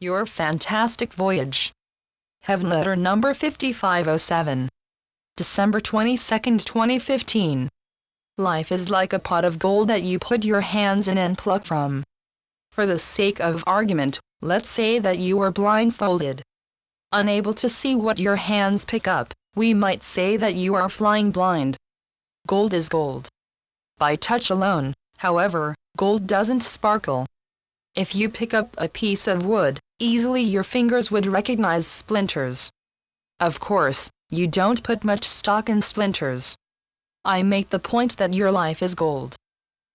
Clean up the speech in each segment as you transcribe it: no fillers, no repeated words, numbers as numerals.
Your fantastic voyage. Heavenletter number 5507. December 22, 2015. Life is like a pot of gold that you put your hands in and pluck from. For the sake of argument, let's say that you are blindfolded. Unable to see what your hands pick up, we might say that you are flying blind. Gold is gold. By touch alone, however, gold doesn't sparkle. If you pick up a piece of wood, easily your fingers would recognize splinters. Of course, you don't put much stock in splinters. I make the point that your life is gold.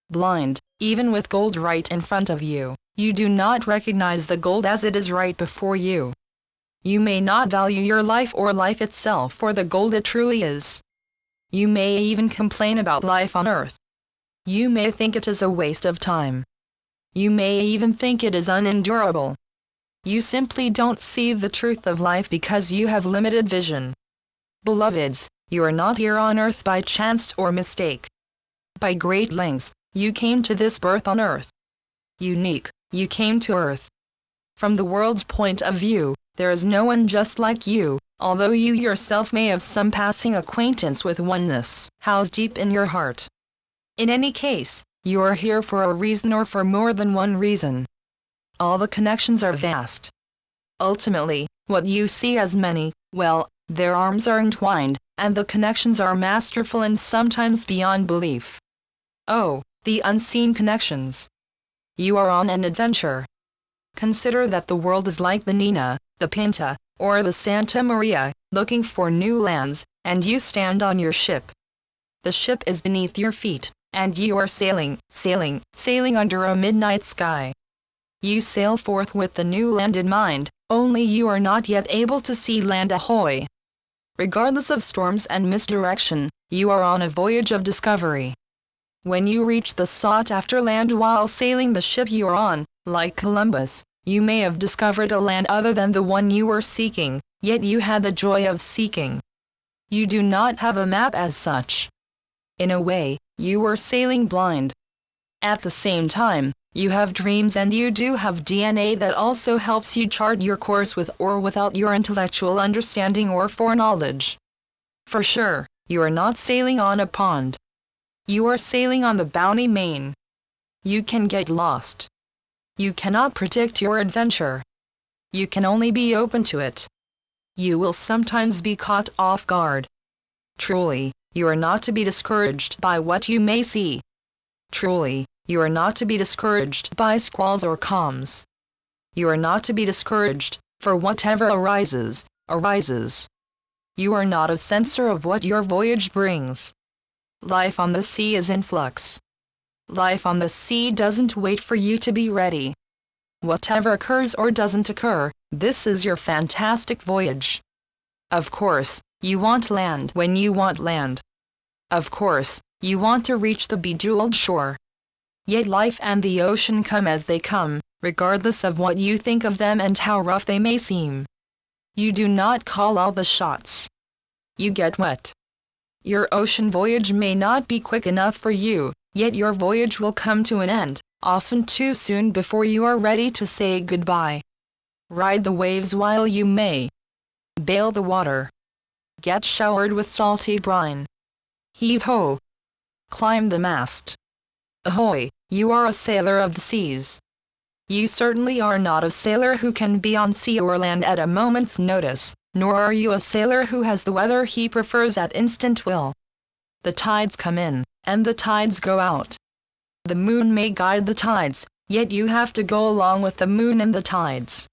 Blind, even with gold right in front of you, you do not recognize the gold as it is right before you. You may not value your life or life itself for the gold it truly is. You may even complain about life on earth. You may think it is a waste of time. You may even think it is unendurable. You simply don't see the truth of life because you have limited vision. Beloveds, you are not here on earth by chance or mistake. By great lengths, you came to this birth on earth. Unique, you came to earth. From the world's point of view, there is no one just like you, although you yourself may have some passing acquaintance with oneness housed deep in your heart. In any case, you are here for a reason or for more than one reason. All the connections are vast. Ultimately, what you see as many, well, their arms are entwined, and the connections are masterful and sometimes beyond belief. Oh, the unseen connections. You are on an adventure. Consider that the world is like the Nina, the Pinta, or the Santa Maria, looking for new lands, and you stand on your ship. The ship is beneath your feet, and you are sailing under a midnight sky. You sail forth with the new land in mind, only you are not yet able to see land ahoy. Regardless of storms and misdirection, you are on a voyage of discovery. When you reach the sought-after land while sailing the ship you are on, like Columbus, you may have discovered a land other than the one you were seeking, yet you had the joy of seeking. You do not have a map as such. In a way, you were sailing blind. At the same time, you have dreams and you do have DNA that also helps you chart your course with or without your intellectual understanding or foreknowledge. For sure, you are not sailing on a pond. You are sailing on the bounty main. You can get lost. You cannot predict your adventure. You can only be open to it. You will sometimes be caught off guard. Truly, you are not to be discouraged by what you may see. Truly, you are not to be discouraged by squalls or calms. You are not to be discouraged, for whatever arises, arises. You are not a censor of what your voyage brings. Life on the sea is in flux. Life on the sea doesn't wait for you to be ready. Whatever occurs or doesn't occur, this is your fantastic voyage. Of course, you want land when you want land. Of course, you want to reach the bejeweled shore. Yet life and the ocean come as they come, regardless of what you think of them and how rough they may seem. You do not call all the shots. You get wet. Your ocean voyage may not be quick enough for you, yet your voyage will come to an end, often too soon before you are ready to say goodbye. Ride the waves while you may. Bail the water. Get showered with salty brine. Heave ho! Climb the mast. Ahoy, you are a sailor of the seas. You certainly are not a sailor who can be on sea or land at a moment's notice, nor are you a sailor who has the weather he prefers at instant will. The tides come in, and the tides go out. The moon may guide the tides, yet you have to go along with the moon and the tides.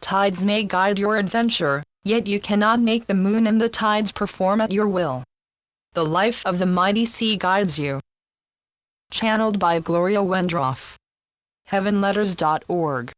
Tides may guide your adventure, yet you cannot make the moon and the tides perform at your will. The life of the mighty sea guides you. Channeled by Gloria Wendroff. Heavenletters.org